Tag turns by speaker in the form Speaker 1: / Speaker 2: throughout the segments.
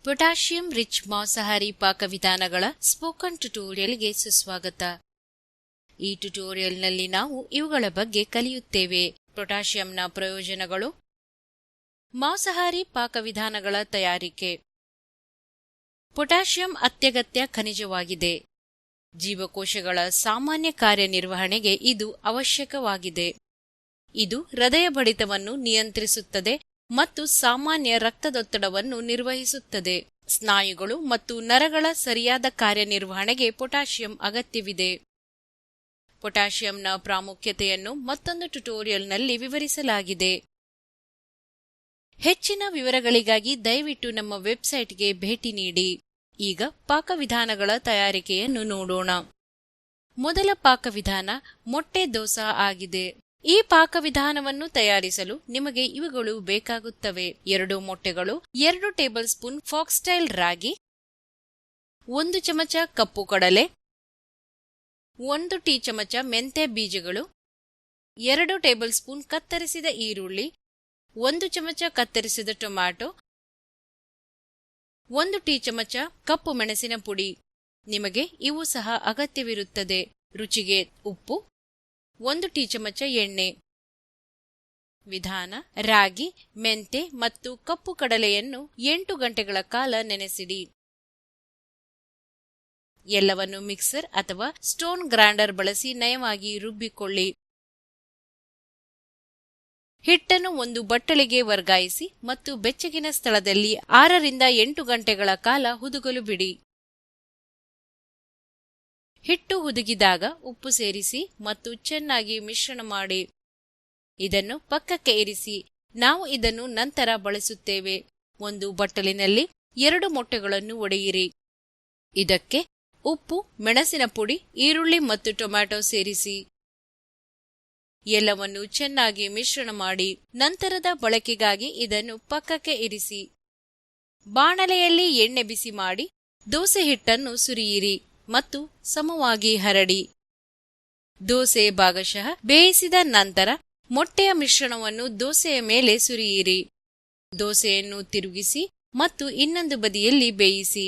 Speaker 1: Potassium rich ಮಾಂಸಾಹಾರಿ ಪಾಕವಿಧಾನಗಳ spoken ಟ್ಯುಟೋರಿಯಲ್ಗೆ ಸುಸ್ವಾಗತ. ಈ ಟ್ಯುಟೋರಿಯಲ್ನಲ್ಲಿ ನಾವು ಇವುಗಳ ಬಗ್ಗೆ ಕಲಿಯುತ್ತೇವೆ. ಪೊಟ್ಯಾಷಿಯಂನ ಪ್ರಯೋಜನಗಳು, ಮಾಂಸಾಹಾರಿ ಪಾಕವಿಧಾನಗಳ ತಯಾರಿಕೆ. ಪೊಟ್ಯಾಷಿಯಂ ಅತ್ಯಗತ್ಯ ಖನಿಜವಾಗಿದೆ. ಜೀವಕೋಶಗಳ ಸಾಮಾನ್ಯ ಕಾರ್ಯನಿರ್ವಹಣೆಗೆ ಇದು ಅವಶ್ಯಕವಾಗಿದೆ. ಇದು ಹೃದಯ ಬಡಿತವನ್ನು ನಿಯಂತ್ರಿಸುತ್ತದೆ ಮತ್ತು ಸಾಮಾನ್ಯ ರಕ್ತದೊತ್ತಡವನ್ನು ನಿರ್ವಹಿಸುತ್ತದೆ. ಸ್ನಾಯುಗಳು ಮತ್ತು ನರಗಳ ಸರಿಯಾದ ಕಾರ್ಯನಿರ್ವಹಣೆಗೆ ಪೊಟ್ಯಾಷಿಯಂ ಅಗತ್ಯವಿದೆ. ಪೊಟ್ಯಾಷಿಯಂನ ಪ್ರಾಮುಖ್ಯತೆಯನ್ನು ಮತ್ತೊಂದು ಟ್ಯುಟೋರಿಯಲ್ನಲ್ಲಿ ವಿವರಿಸಲಾಗಿದೆ. ಹೆಚ್ಚಿನ ವಿವರಗಳಿಗಾಗಿ ದಯವಿಟ್ಟು ನಮ್ಮ ವೆಬ್ಸೈಟ್ಗೆ ಭೇಟಿ ನೀಡಿ. ಈಗ ಪಾಕವಿಧಾನಗಳ ತಯಾರಿಕೆಯನ್ನು ನೋಡೋಣ. ಮೊದಲ ಪಾಕವಿಧಾನ ಮೊಟ್ಟೆ ದೋಸಾ ಆಗಿದೆ. ಈ ಪಾಕವಿಧಾನವನ್ನು ತಯಾರಿಸಲು ನಿಮಗೆ ಇವುಗಳು ಬೇಕಾಗುತ್ತವೆ: 2 ಮೊಟ್ಟೆಗಳು, 2 ಟೇಬಲ್ ಸ್ಪೂನ್ ಫಾಕ್ಸ್ಟೈಲ್ ರಾಗಿ, 1 ಚಮಚ ಕಪ್ಪು ಕಡಲೆ, 1 ಟೀ ಚಮಚ ಮೆಂತ್ಯ ಬೀಜಗಳು, 2 ಟೇಬಲ್ ಸ್ಪೂನ್ ಕತ್ತರಿಸಿದ ಈರುಳ್ಳಿ, 1 ಚಮಚ ಕತ್ತರಿಸಿದ ಟೊಮ್ಯಾಟೊ, 1 ಟೀ ಚಮಚ ಕಪ್ಪು ಮೆಣಸಿನ ಪುಡಿ. ನಿಮಗೆ ಇವು ಸಹ ಅಗತ್ಯವಿರುತ್ತದೆ. ರುಚಿಗೆ ಉಪ್ಪು, 1 ಟೀ ಚಮಚ ಎಣ್ಣೆ. ವಿಧಾನ: ರಾಗಿ, ಮೆಂತೆ ಮತ್ತು ಕಪ್ಪು ಕಡಲೆಯನ್ನು 8 ಗಂಟೆಗಳ ಕಾಲ ನೆನೆಸಿಡಿ. ಎಲ್ಲವನ್ನು ಮಿಕ್ಸರ್ ಅಥವಾ ಸ್ಟೋನ್ ಗ್ರೈಂಡರ್ ಬಳಸಿ ನಯವಾಗಿ ರುಬ್ಬಿಕೊಳ್ಳಿ. ಹಿಟ್ಟನ್ನು ಒಂದು ಬಟ್ಟಲಿಗೆ ವರ್ಗಾಯಿಸಿ ಮತ್ತು ಬೆಚ್ಚಗಿನ ಸ್ಥಳದಲ್ಲಿ 6 ರಿಂದ 8 ಗಂಟೆಗಳ ಕಾಲ ಹುದುಗಲು ಬಿಡಿ. ಹಿಟ್ಟು ಹುದುಗಿದಾಗ ಉಪ್ಪು ಸೇರಿಸಿ ಮತ್ತು ಚೆನ್ನಾಗಿ ಮಿಶ್ರಣ ಮಾಡಿ. ಇದನ್ನು ಪಕ್ಕಕ್ಕೆ ಇರಿಸಿ. ನಾವು ಇದನ್ನು ನಂತರ ಬಳಸುತ್ತೇವೆ. ಒಂದು ಬಟ್ಟಲಿನಲ್ಲಿ 2 ಮೊಟ್ಟೆಗಳನ್ನು ಒಡೆಯಿರಿ. ಇದಕ್ಕೆ ಉಪ್ಪು, ಮೆಣಸಿನ ಪುಡಿ, ಈರುಳ್ಳಿ ಮತ್ತು ಟೊಮ್ಯಾಟೊ ಸೇರಿಸಿ. ಎಲ್ಲವನ್ನು ಚೆನ್ನಾಗಿ ಮಿಶ್ರಣ ಮಾಡಿ. ನಂತರದ ಬಳಕೆಗಾಗಿ ಇದನ್ನು ಪಕ್ಕಕ್ಕೆ ಇರಿಸಿ. ಬಾಣಲೆಯಲ್ಲಿ ಎಣ್ಣೆ ಬಿಸಿ ಮಾಡಿ ದೋಸೆ ಹಿಟ್ಟನ್ನು ಸುರಿಯಿರಿ ಮತ್ತು ಸಮವಾಗಿ ಹರಡಿ. ದೋಸೆ ಭಾಗಶಃ ಬೇಯಿಸಿದ ನಂತರ ಮೊಟ್ಟೆಯ ಮಿಶ್ರಣವನ್ನು ದೋಸೆಯ ಮೇಲೆ ಸುರಿಯಿರಿ. ದೋಸೆಯನ್ನು ತಿರುಗಿಸಿ ಮತ್ತು ಇನ್ನೊಂದು ಬದಿಯಲ್ಲಿ ಬೇಯಿಸಿ.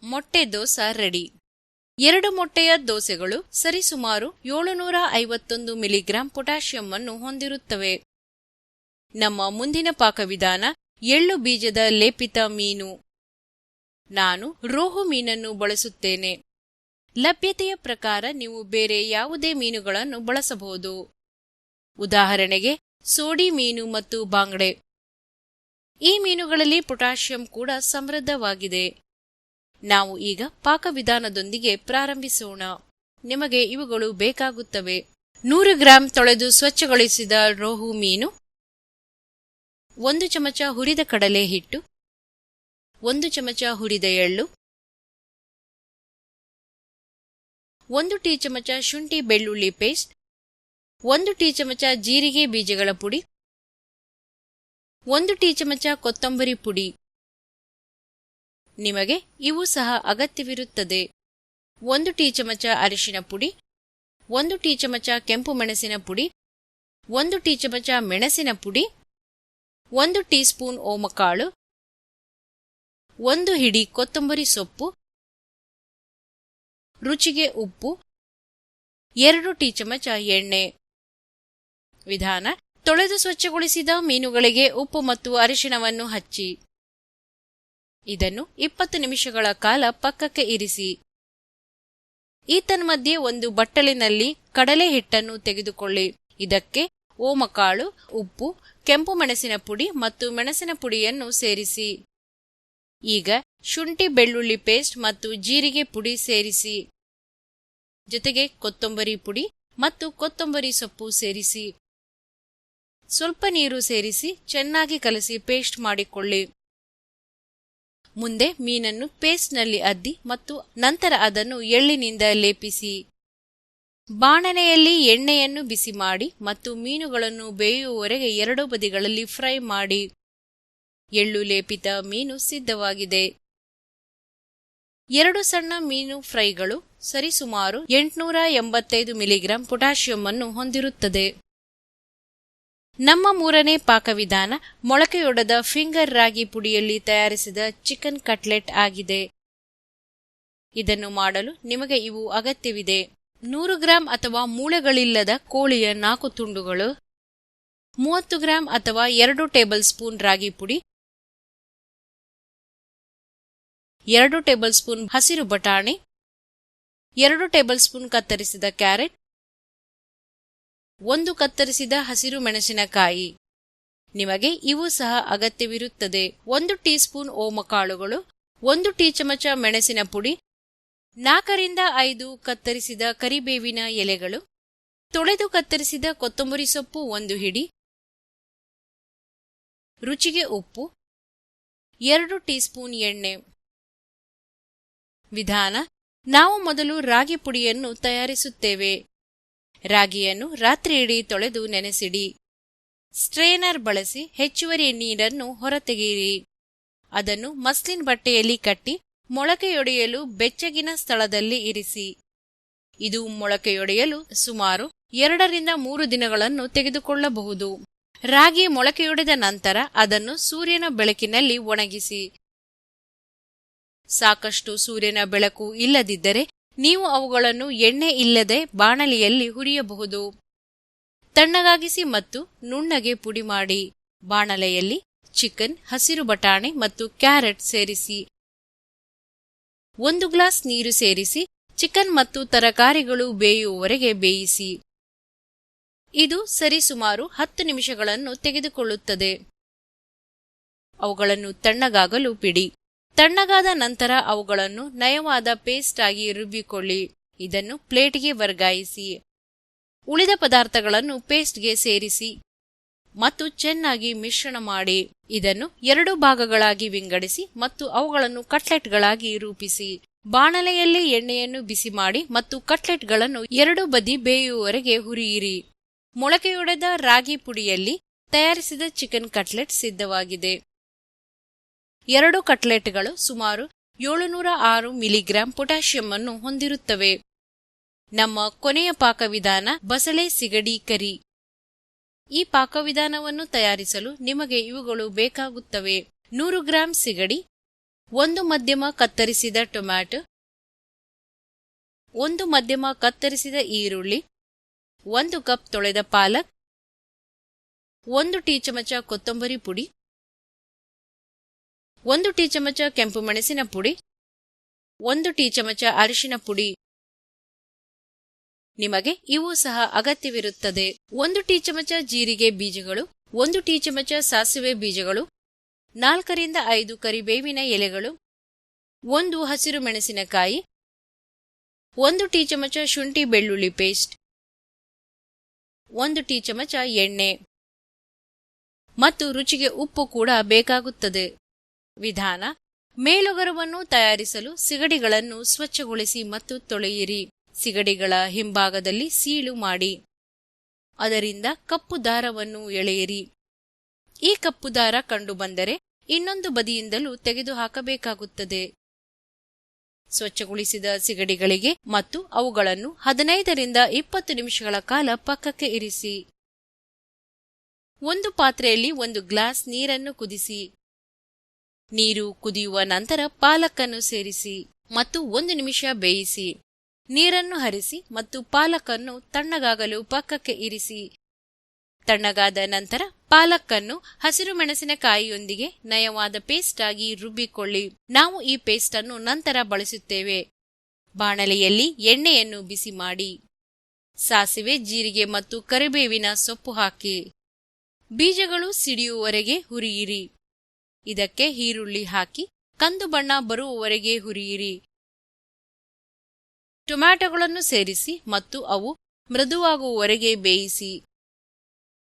Speaker 1: ಮೊಟ್ಟೆ ದೋಸಾ ರೆಡಿ. 2 ಮೊಟ್ಟೆಯ ದೋಸೆಗಳು ಸರಿಸುಮಾರು 751 ಮಿಲಿಗ್ರಾಂ ಪೊಟ್ಯಾಷಿಯಂ ಅನ್ನು ಹೊಂದಿರುತ್ತವೆ. ನಮ್ಮ ಮುಂದಿನ ಪಾಕವಿಧಾನ ಎಳ್ಳು ಬೀಜದ ಲೇಪಿತ ಮೀನು. ನಾನು ರೋಹು ಮೀನನ್ನು ಬಳಸುತ್ತೇನೆ. ಲಭ್ಯತೆಯ ಪ್ರಕಾರ ನೀವು ಬೇರೆ ಯಾವುದೇ ಮೀನುಗಳನ್ನು ಬಳಸಬಹುದು. ಉದಾಹರಣೆಗೆ ಸೋಡಿ ಮೀನು ಮತ್ತು ಬಾಂಗ್ಡೆ. ಈ ಮೀನುಗಳಲ್ಲಿ ಪೊಟ್ಯಾಷಿಯಂ ಕೂಡ ಸಮೃದ್ಧವಾಗಿದೆ. ನಾವು ಈಗ ಪಾಕವಿಧಾನದೊಂದಿಗೆ ಪ್ರಾರಂಭಿಸೋಣ. ನಿಮಗೆ ಇವುಗಳು ಬೇಕಾಗುತ್ತವೆ: 100 ಗ್ರಾಂ ತೊಳೆದು ಸ್ವಚ್ಛಗೊಳಿಸಿದ ರೋಹು ಮೀನು, 1 ಚಮಚ ಹುರಿದ ಕಡಲೆ ಹಿಟ್ಟು, 1 ಚಮಚ ಹುರಿದ ಎಳ್ಳು, 1 ಟೀ ಚಮಚ ಶುಂಠಿ ಬೆಳ್ಳುಳ್ಳಿ ಪೇಸ್ಟ್, 1 ಟೀ ಚಮಚ ಜೀರಿಗೆ ಬೀಜಗಳ ಪುಡಿ, 1 ಟೀ ಚಮಚ ಕೊತ್ತಂಬರಿ ಪುಡಿ. ನಿಮಗೆ ಇವು ಸಹ ಅಗತ್ಯವಿರುತ್ತದೆ. 1 ಟೀ ಚಮಚ ಅರಿಶಿನ ಪುಡಿ, 1 ಟೀ ಚಮಚ ಕೆಂಪು ಮೆಣಸಿನ ಪುಡಿ, 1 ಟೀ ಚಮಚ ಮೆಣಸಿನ ಪುಡಿ, 1 ಟೀ ಸ್ಪೂನ್ ಓಮಕಾಳು, 1 ಹಿಡಿ ಕೊತ್ತಂಬರಿ ಸೊಪ್ಪು, ರುಚಿಗೆ ಉಪ್ಪು, 2 ಟೀ ಚಮಚ ಎಣ್ಣೆ. ವಿಧಾನ: ತೊಳೆದು ಸ್ವಚ್ಛಗೊಳಿಸಿದ ಮೀನುಗಳಿಗೆ ಉಪ್ಪು ಮತ್ತು ಅರಿಶಿಣವನ್ನು ಹಚ್ಚಿ. ಇದನ್ನು 20 ನಿಮಿಷಗಳ ಕಾಲ ಪಕ್ಕಕ್ಕೆ ಇರಿಸಿ. ಈ ತನ್ಮಧ್ಯೆ ಒಂದು ಬಟ್ಟಲಿನಲ್ಲಿ ಕಡಲೆ ಹಿಟ್ಟನ್ನು ತೆಗೆದುಕೊಳ್ಳಿ. ಇದಕ್ಕೆ ಓಮಕಾಳು, ಉಪ್ಪು, ಕೆಂಪು ಮೆಣಸಿನ ಪುಡಿ ಮತ್ತು ಮೆಣಸಿನ ಪುಡಿಯನ್ನು ಸೇರಿಸಿ. ಈಗ ಶುಂಠಿ ಬೆಳ್ಳುಳ್ಳಿ ಪೇಸ್ಟ್ ಮತ್ತು ಜೀರಿಗೆ ಪುಡಿ ಸೇರಿಸಿ. ಜೊತೆಗೆ ಕೊತ್ತಂಬರಿ ಪುಡಿ ಮತ್ತು ಕೊತ್ತಂಬರಿ ಸೊಪ್ಪು ಸೇರಿಸಿ. ಸ್ವಲ್ಪ ನೀರು ಸೇರಿಸಿ ಚೆನ್ನಾಗಿ ಕಲಸಿ ಪೇಸ್ಟ್ ಮಾಡಿಕೊಳ್ಳಿ. ಮುಂದೆ ಮೀನನ್ನು ಪೇಸ್ಟ್ನಲ್ಲಿ ಅದ್ದಿ ಮತ್ತು ನಂತರ ಅದನ್ನು ಎಳ್ಳಿನಿಂದ ಲೇಪಿಸಿ. ಬಾಣಲೆಯಲ್ಲಿ ಎಣ್ಣೆಯನ್ನು ಬಿಸಿ ಮಾಡಿ ಮತ್ತು ಮೀನುಗಳನ್ನು ಬೇಯುವವರೆಗೆ 2 ಬದಿಗಳಲ್ಲಿ ಫ್ರೈ ಮಾಡಿ. ಎಳ್ಳು ಲೇಪಿತ ಮೀನು ಸಿದ್ಧವಾಗಿದೆ. 2 ಸಣ್ಣ ಮೀನು ಫ್ರೈಗಳು ಸರಿಸುಮಾರು 885 ಮಿಲಿಗ್ರಾಂ ಪೊಟ್ಯಾಷಿಯಂ ಅನ್ನು ಹೊಂದಿರುತ್ತದೆ. ನಮ್ಮ ಮೂರನೇ ಪಾಕವಿಧಾನ ಮೊಳಕೆಯೊಡೆದ ಫಿಂಗರ್ ರಾಗಿ ಪುಡಿಯಲ್ಲಿ ತಯಾರಿಸಿದ ಚಿಕನ್ ಕಟ್ಲೆಟ್ ಆಗಿದೆ. ಇದನ್ನು ಮಾಡಲು ನಿಮಗೆ ಇವು ಅಗತ್ಯವಿದೆ: 100 ಗ್ರಾಂ ಅಥವಾ ಮೂಳೆಗಳಿಲ್ಲದ ಕೋಳಿಯ 4 ತುಂಡುಗಳು, 30 ಗ್ರಾಂ ಅಥವಾ 2 ಟೇಬಲ್ ಸ್ಪೂನ್ ರಾಗಿ ಪುಡಿ, 2 ಟೇಬಲ್ ಸ್ಪೂನ್ ಹಸಿರು ಬಟಾಣಿ, 2 ಟೇಬಲ್ ಸ್ಪೂನ್ ಕತ್ತರಿಸಿದ ಕ್ಯಾರೆಟ್, 1 ಕತ್ತರಿಸಿದ ಹಸಿರು ಮೆಣಸಿನಕಾಯಿ. ನಿಮಗೆ ಇವು ಸಹ ಅಗತ್ಯವಿರುತ್ತದೆ: 1 ಟೀ ಸ್ಪೂನ್ ಓಮಕಾಳುಗಳು, 1 ಟೀ ಚಮಚ ಮೆಣಸಿನ ಪುಡಿ, 4 ರಿಂದ 5 ಕತ್ತರಿಸಿದ ಕರಿಬೇವಿನ ಎಲೆಗಳು, ತೊಳೆದು ಕತ್ತರಿಸಿದ ಕೊತ್ತಂಬರಿ ಸೊಪ್ಪು 1 ಹಿಡಿ, ರುಚಿಗೆ ಉಪ್ಪು, 2 ಟೀ ಸ್ಪೂನ್ ಎಣ್ಣೆ. ವಿಧಾನ: ನಾವು ಮೊದಲು ರಾಗಿ ಪುಡಿಯನ್ನು ತಯಾರಿಸುತ್ತೇವೆ. ರಾಗಿಯನ್ನು ರಾತ್ರಿಯಿಡೀ ತೊಳೆದು ನೆನೆಸಿಡಿ. ಸ್ಟ್ರೇನರ್ ಬಳಸಿ ಹೆಚ್ಚುವರಿ ನೀರನ್ನು ಹೊರತೆಗೆಯಿರಿ. ಅದನ್ನು ಮಸ್ಲಿನ್ ಬಟ್ಟೆಯಲ್ಲಿ ಕಟ್ಟಿ ಮೊಳಕೆಯೊಡೆಯಲು ಬೆಚ್ಚಗಿನ ಸ್ಥಳದಲ್ಲಿ ಇರಿಸಿ. ಇದು ಮೊಳಕೆಯೊಡೆಯಲು ಸುಮಾರು 2 ರಿಂದ 3 ದಿನಗಳನ್ನು ತೆಗೆದುಕೊಳ್ಳಬಹುದು. ರಾಗಿ ಮೊಳಕೆಯೊಡೆದ ನಂತರ ಅದನ್ನು ಸೂರ್ಯನ ಬೆಳಕಿನಲ್ಲಿ ಒಣಗಿಸಿ. ಸಾಕಷ್ಟು ಸೂರ್ಯನ ಬೆಳಕು ಇಲ್ಲದಿದ್ದರೆ ನೀವು ಅವುಗಳನ್ನು ಎಣ್ಣೆ ಇಲ್ಲದೆ ಬಾಣಲಿಯಲ್ಲಿ ಹುರಿಯಬಹುದು. ತಣ್ಣಗಾಗಿಸಿ ಮತ್ತು ನುಣ್ಣಗೆ ಪುಡಿ ಮಾಡಿ. ಬಾಣಲೆಯಲ್ಲಿ ಚಿಕನ್, ಹಸಿರು ಬಟಾಣಿ ಮತ್ತು ಕ್ಯಾರೆಟ್ ಸೇರಿಸಿ. 1 ಗ್ಲಾಸ್ ನೀರು ಸೇರಿಸಿ ಚಿಕನ್ ಮತ್ತು ತರಕಾರಿಗಳು ಬೇಯುವವರೆಗೆ ಬೇಯಿಸಿ. ಇದು ಸರಿಸುಮಾರು 10 ನಿಮಿಷಗಳನ್ನು ತೆಗೆದುಕೊಳ್ಳುತ್ತದೆ. ಅವುಗಳನ್ನು ತಣ್ಣಗಾಗಲು ಬಿಡಿ. ತಣ್ಣಗಾದ ನಂತರ ಅವುಗಳನ್ನು ನಯವಾದ ಪೇಸ್ಟ್ ಆಗಿ ರುಬ್ಬಿಕೊಳ್ಳಿ. ಇದನ್ನು ಪ್ಲೇಟ್ಗೆ ವರ್ಗಾಯಿಸಿ. ಉಳಿದ ಪದಾರ್ಥಗಳನ್ನು ಪೇಸ್ಟ್ಗೆ ಸೇರಿಸಿ ಮತ್ತು ಚೆನ್ನಾಗಿ ಮಿಶ್ರಣ ಮಾಡಿ. ಇದನ್ನು 2 ಭಾಗಗಳಾಗಿ ವಿಂಗಡಿಸಿ ಮತ್ತು ಅವುಗಳನ್ನು ಕಟ್ಲೆಟ್ಗಳಾಗಿ ರೂಪಿಸಿ. ಬಾಣಲೆಯಲ್ಲಿ ಎಣ್ಣೆಯನ್ನು ಬಿಸಿ ಮಾಡಿ ಮತ್ತು ಕಟ್ಲೆಟ್ಗಳನ್ನು 2 ಬದಿ ಬೇಯುವವರೆಗೆ ಹುರಿಯಿರಿ. ಮೊಳಕೆಯೊಡೆದ ರಾಗಿ ಪುಡಿಯಲ್ಲಿ ತಯಾರಿಸಿದ ಚಿಕನ್ ಕಟ್ಲೆಟ್ ಸಿದ್ಧವಾಗಿದೆ. 2 ಕಟ್ಲೆಟ್ಗಳು ಸುಮಾರು 706 ಮಿಲಿಗ್ರಾಂ ಪೊಟ್ಯಾಷಿಯಂ ಅನ್ನು ಹೊಂದಿರುತ್ತವೆ. ನಮ್ಮ ಕೊನೆಯ ಪಾಕವಿಧಾನ ಬಸಳೆ ಸಿಗಡಿ ಕರಿ. ಈ ಪಾಕವಿಧಾನವನ್ನು ತಯಾರಿಸಲು ನಿಮಗೆ ಇವುಗಳು ಬೇಕಾಗುತ್ತವೆ: 100 ಗ್ರಾಂ ಸಿಗಡಿ, 1 ಮಧ್ಯಮ ಕತ್ತರಿಸಿದ ಟೊಮ್ಯಾಟೊ, 1 ಮಧ್ಯಮ ಕತ್ತರಿಸಿದ ಈರುಳ್ಳಿ, 1 ಕಪ್ ತೊಳೆದ ಪಾಲಕ್, 1 ಟೀ ಚಮಚ ಕೊತ್ತಂಬರಿ ಪುಡಿ, 1 ಟೀ ಚಮಚ ಕೆಂಪು ಮೆಣಸಿನ ಪುಡಿ, 1 ಟೀ ಚಮಚ ಅರಿಶಿನ ಪುಡಿ. ನಿಮಗೆ ಇವು ಸಹ ಅಗತ್ಯವಿರುತ್ತದೆ: 1 ಟೀ ಚಮಚ ಜೀರಿಗೆ ಬೀಜಗಳು, 1 ಟೀ ಚಮಚ ಸಾಸಿವೆ ಬೀಜಗಳು, 4 ರಿಂದ 5 ಕರಿಬೇವಿನ ಎಲೆಗಳು, 1 ಹಸಿರು ಮೆಣಸಿನಕಾಯಿ, 1 ಟೀ ಚಮಚ ಶುಂಠಿ ಬೆಳ್ಳುಳ್ಳಿ ಪೇಸ್ಟ್, 1 ಟೀ ಚಮಚ ಎಣ್ಣೆ ಮತ್ತು ರುಚಿಗೆ ಉಪ್ಪು ಕೂಡ ಬೇಕಾಗುತ್ತದೆ. ವಿಧಾನ: ಮೇಲೊಗರವನ್ನು ತಯಾರಿಸಲು ಸಿಗಡಿಗಳನ್ನು ಸ್ವಚ್ಛಗೊಳಿಸಿ ಮತ್ತು ತೊಳೆಯಿರಿ. ಸಿಗಡಿಗಳ ಹಿಂಭಾಗದಲ್ಲಿ ಸೀಳು ಮಾಡಿ. ಅದರಿಂದ ಕಪ್ಪು ದಾರವನ್ನು ಎಳೆಯಿರಿ. ಈ ಕಪ್ಪು ದಾರ ಕಂಡುಬಂದರೆ ಇನ್ನೊಂದು ಬದಿಯಿಂದಲೂ ತೆಗೆದುಹಾಕಬೇಕಾಗುತ್ತದೆ. ಸ್ವಚ್ಛಗೊಳಿಸಿದ ಸಿಗಡಿಗಳಿಗೆ ಮತ್ತು ಅವುಗಳನ್ನು 15 ರಿಂದ 20 ನಿಮಿಷಗಳ ಕಾಲ ಪಕ್ಕಕ್ಕೆ ಇರಿಸಿ. ಒಂದು ಪಾತ್ರೆಯಲ್ಲಿ 1 ಗ್ಲಾಸ್ ನೀರನ್ನು ಕುದಿಸಿ. ನೀರು ಕುದಿಯುವ ನಂತರ ಪಾಲಕನ್ನು ಸೇರಿಸಿ ಮತ್ತು 1 ನಿಮಿಷ ಬೇಯಿಸಿ. ನೀರನ್ನು ಹರಿಸಿ ಮತ್ತು ಪಾಲಕನ್ನು ತಣ್ಣಗಾಗಲು ಪಕ್ಕಕ್ಕೆ ಇರಿಸಿ. ತಣ್ಣಗಾದ ನಂತರ ಪಾಲಕನ್ನು ಹಸಿರು ಮೆಣಸಿನಕಾಯಿಯೊಂದಿಗೆ ನಯವಾದ ಪೇಸ್ಟ್ ಆಗಿ ರುಬ್ಬಿಕೊಳ್ಳಿ. ನಾವು ಈ ಪೇಸ್ಟ್ ಅನ್ನು ನಂತರ ಬಳಸುತ್ತೇವೆ. ಬಾಣಲೆಯಲ್ಲಿ ಎಣ್ಣೆಯನ್ನು ಬಿಸಿ ಮಾಡಿ. ಸಾಸಿವೆ, ಜೀರಿಗೆ ಮತ್ತು ಕರಿಬೇವಿನ ಸೊಪ್ಪು ಹಾಕಿ. ಬೀಜಗಳು ಸಿಡಿಯುವವರೆಗೆ ಹುರಿಯಿರಿ. ಇದಕ್ಕೆ ಈರುಳ್ಳಿ ಹಾಕಿ ಕಂದು ಬಣ್ಣ ಬರುವವರೆಗೆ ಹುರಿಯಿರಿ. ಟೊಮ್ಯಾಟೊಗಳನ್ನು ಸೇರಿಸಿ ಮತ್ತು ಅವು ಮೃದುವಾಗುವವರೆಗೆ ಬೇಯಿಸಿ.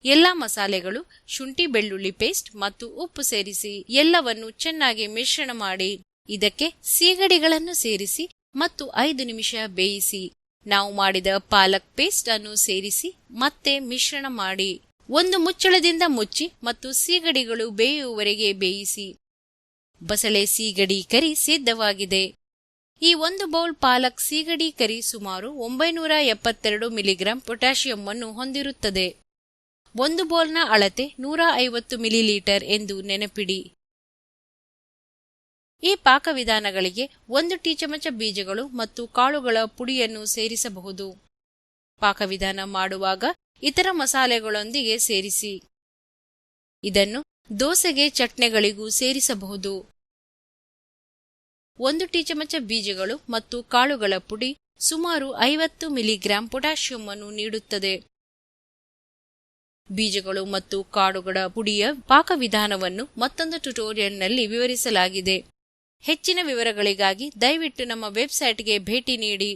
Speaker 1: ಎಲ್ಲ ಮಸಾಲೆಗಳು, ಶುಂಠಿ ಬೆಳ್ಳುಳ್ಳಿ ಪೇಸ್ಟ್ ಮತ್ತು ಉಪ್ಪು ಸೇರಿಸಿ ಎಲ್ಲವನ್ನು ಚೆನ್ನಾಗಿ ಮಿಶ್ರಣ ಮಾಡಿ. ಇದಕ್ಕೆ ಸೀಗಡಿಗಳನ್ನು ಸೇರಿಸಿ ಮತ್ತು 5 ನಿಮಿಷ ಬೇಯಿಸಿ. ನಾವು ಮಾಡಿದ ಪಾಲಕ್ ಪೇಸ್ಟ್ ಅನ್ನು ಸೇರಿಸಿ ಮತ್ತೆ ಮಿಶ್ರಣ ಮಾಡಿ. ಒಂದು ಮುಚ್ಚಳದಿಂದ ಮುಚ್ಚಿ ಮತ್ತು ಸೀಗಡಿಗಳು ಬೇಯುವವರೆಗೆ ಬೇಯಿಸಿ. ಬಸಳೆ ಸೀಗಡಿ ಕರಿ ಸಿದ್ಧವಾಗಿದೆ. ಈ 1 ಬೌಲ್ ಪಾಲಕ್ ಸೀಗಡಿ ಕರಿ ಸುಮಾರು 972 ಮಿಲಿಗ್ರಾಂ ಪೊಟ್ಯಾಷಿಯಂ ಅನ್ನು ಹೊಂದಿರುತ್ತದೆ. ಒಂದು ಬೌಲ್ನ ಅಳತೆ 150 ಮಿಲಿಲೀಟರ್ ಎಂದು ನೆನಪಿಡಿ. ಈ ಪಾಕವಿಧಾನಗಳಿಗೆ 1 ಟೀ ಚಮಚ ಬೀಜಗಳು ಮತ್ತು ಕಾಳುಗಳ ಪುಡಿಯನ್ನು ಸೇರಿಸಬಹುದು. ಪಾಕವಿಧಾನ ಮಾಡುವಾಗ ಇತರ ಮಸಾಲೆಗಳೊಂದಿಗೆ ಸೇರಿಸಿ. ಇದನ್ನು ದೋಸೆಗೆ ಚಟ್ನಿಗಳಿಗೂ ಸೇರಿಸಬಹುದು. 1 ಟೀ ಚಮಚ ಬೀಜಗಳು ಮತ್ತು ಕಾಳುಗಳ ಪುಡಿ ಸುಮಾರು 50 ಮಿಲಿಗ್ರಾಂ ಪೊಟ್ಯಾಷಿಯಂ ಅನ್ನು ನೀಡುತ್ತದೆ. ಬೀಜಗಳು ಮತ್ತು ಕಾಳುಗಳ ಪುಡಿಯ ಪಾಕವಿಧಾನವನ್ನು ಮತ್ತೊಂದು ಟ್ಯುಟೋರಿಯಲ್ನಲ್ಲಿ ವಿವರಿಸಲಾಗಿದೆ. ಹೆಚ್ಚಿನ ವಿವರಗಳಿಗಾಗಿ ದಯವಿಟ್ಟು ನಮ್ಮ ವೆಬ್ಸೈಟ್ಗೆ ಭೇಟಿ ನೀಡಿ.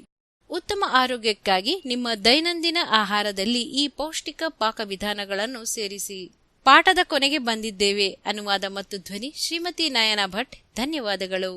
Speaker 1: ಉತ್ತಮ ಆರೋಗ್ಯಕ್ಕಾಗಿ ನಿಮ್ಮ ದೈನಂದಿನ ಆಹಾರದಲ್ಲಿ ಈ ಪೌಷ್ಟಿಕ ಪಾಕವಿಧಾನಗಳನ್ನು ಸೇರಿಸಿ. ಪಾಠದ ಕೊನೆಗೆ ಬಂದಿದ್ದೇವೆ. ಅನುವಾದ ಮತ್ತು ಧ್ವನಿ ಶ್ರೀಮತಿ ನಯನ ಭಟ್. ಧನ್ಯವಾದಗಳು.